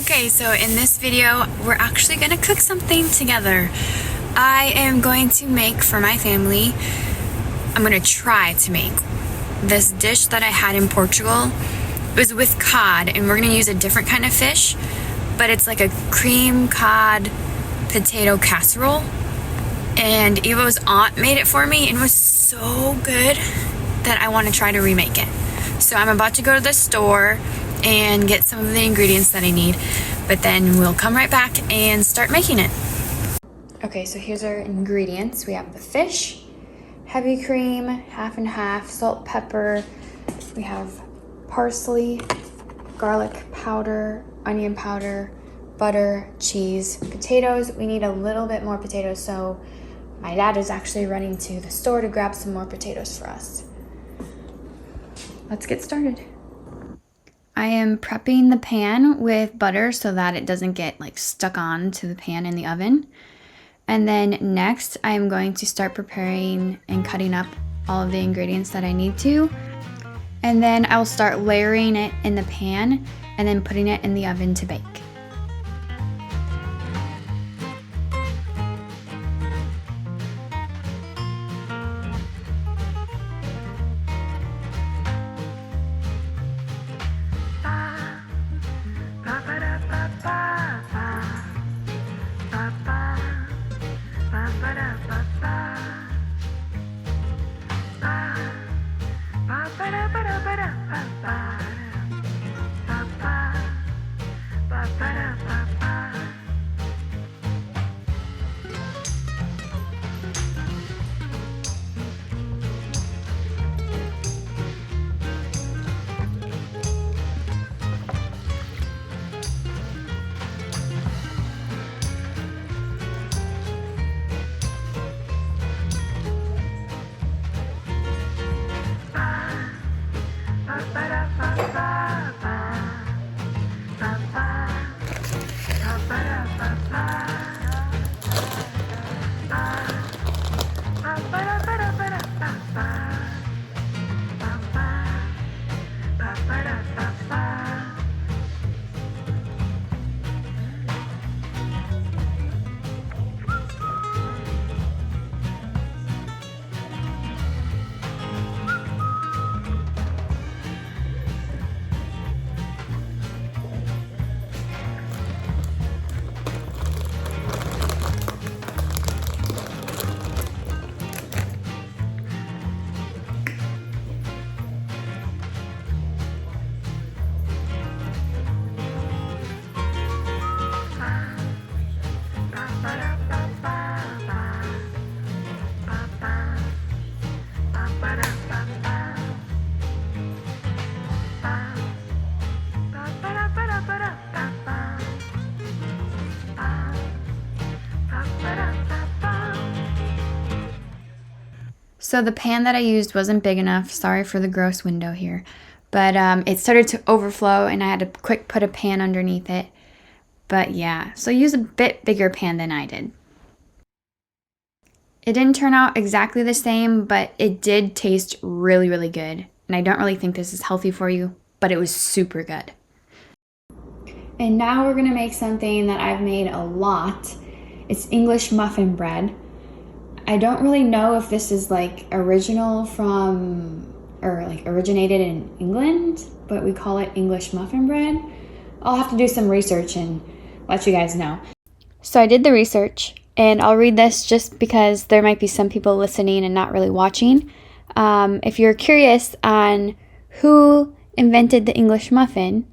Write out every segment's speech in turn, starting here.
Okay, so in this video, we're actually gonna cook something together. I am going to make for my family, I'm gonna try to make this dish that I had in Portugal. It was with cod, and we're gonna use a different kind of fish, but it's like a cream cod potato casserole. And Evo's aunt made it for me, and it was so good that I wanna try to remake it. So I'm about to go to the store and get some of the ingredients that I need, but then we'll come right back and start making it. Okay, so here's our ingredients. We have the fish, heavy cream, half and half, salt, pepper. We have parsley, garlic powder, onion powder, butter, cheese, potatoes. We need a little bit more potatoes, so my dad is actually running to the store to grab some more potatoes for us. Let's get started. I am prepping the pan with butter so that it doesn't get like stuck on to the pan in the oven. And then next I am going to start preparing and cutting up all of the ingredients that I need to. And then I will start layering it in the pan and then putting it in the oven to bake. So the pan that I used wasn't big enough. Sorry for the gross window here. But it started to overflow and I had to quick put a pan underneath it. But yeah, so use a bit bigger pan than I did. It didn't turn out exactly the same, but it did taste really, really good. And I don't really think this is healthy for you, but it was super good. And now we're gonna make something that I've made a lot. It's English muffin bread. I don't really know if this is like original from, or like originated in England, but we call it English muffin bread. I'll have to do some research and let you guys know. So I did the research, and I'll read this just because there might be some people listening and not really watching. If you're curious on who invented the English muffin,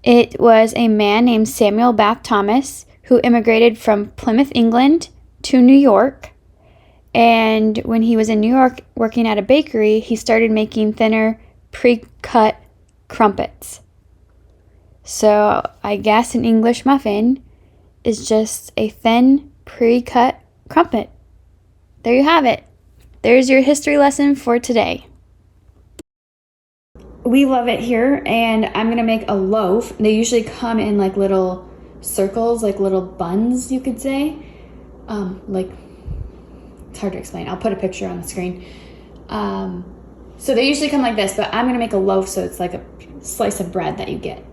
it was a man named Samuel Bath Thomas who immigrated from Plymouth, England to New York. And when he was in New York working at a bakery, he started making thinner pre-cut crumpets. So I guess an English muffin is just a thin pre-cut crumpet. There you have it. There's your history lesson for today. We love it here, and I'm gonna make a loaf. They usually come in like little circles, like little buns, you could say. It's hard to explain. I'll put a picture on the screen. So they usually come like this, but I'm gonna make a loaf so it's like a slice of bread that you get.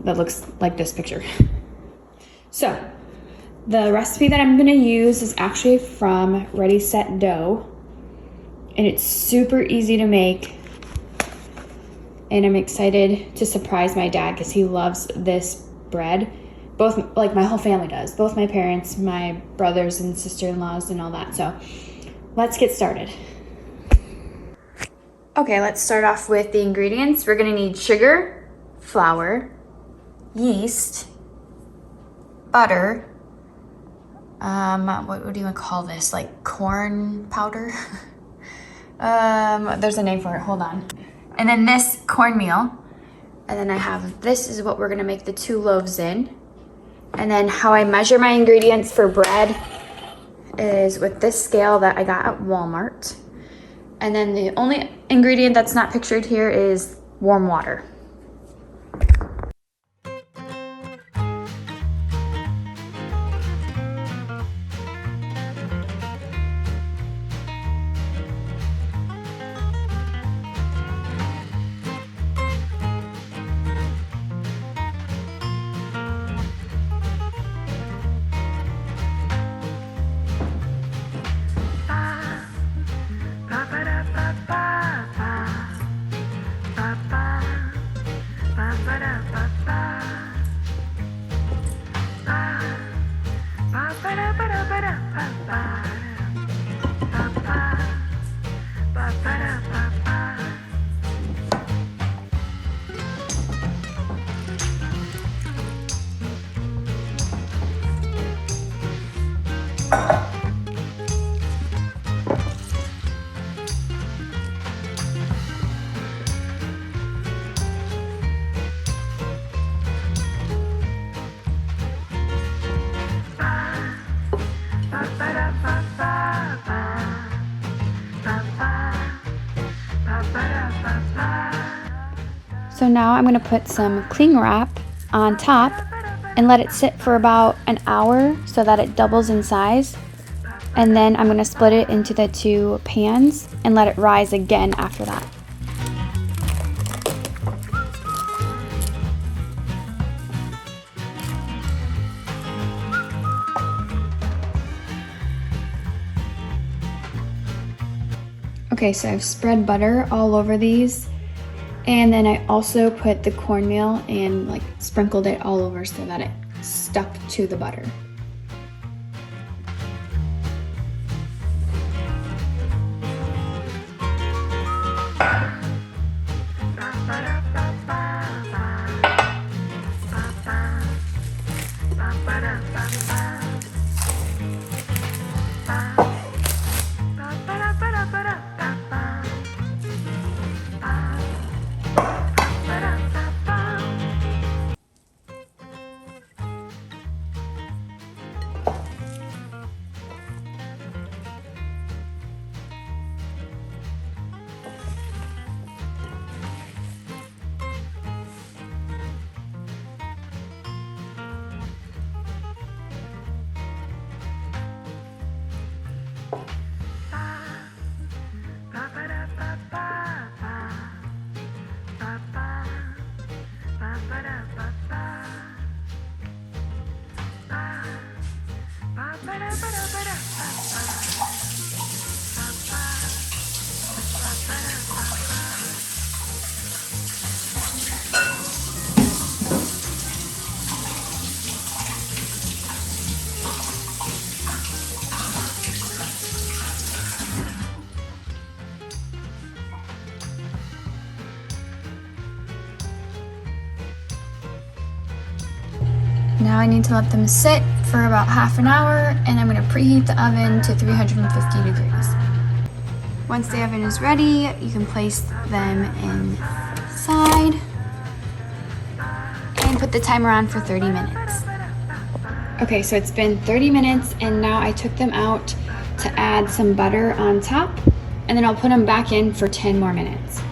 that looks like this picture. So the recipe that I'm gonna use is actually from Ready Set Dough, and it's super easy to make. And I'm excited to surprise my dad because he loves this bread. Both, like my whole family does. Both my parents, my brothers and sister-in-laws and all that. So let's get started. Okay, let's start off with the ingredients. We're gonna need sugar, flour, yeast, butter, what do you call this? Like corn powder? There's a name for it, hold on. And then this cornmeal. And then I have, this is what we're gonna make the 2 loaves in. And then how I measure my ingredients for bread is with this scale that I got at Walmart. And then the only ingredient that's not pictured here is warm water. So now I'm going to put some cling wrap on top and let it sit for about an hour so that it doubles in size. And then I'm going to split it into the 2 pans and let it rise again after that. Okay, so I've spread butter all over these. And then I also put the cornmeal and like sprinkled it all over so that it stuck to the butter. Now I need to let them sit for about half an hour, and I'm going to preheat the oven to 350 degrees. Once the oven is ready, you can place them inside and put the timer on for 30 minutes. Okay, so it's been 30 minutes and now I took them out to add some butter on top, and then I'll put them back in for 10 more minutes.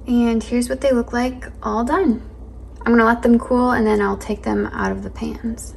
And here's what they look like all done. I'm gonna let them cool and then I'll take them out of the pans.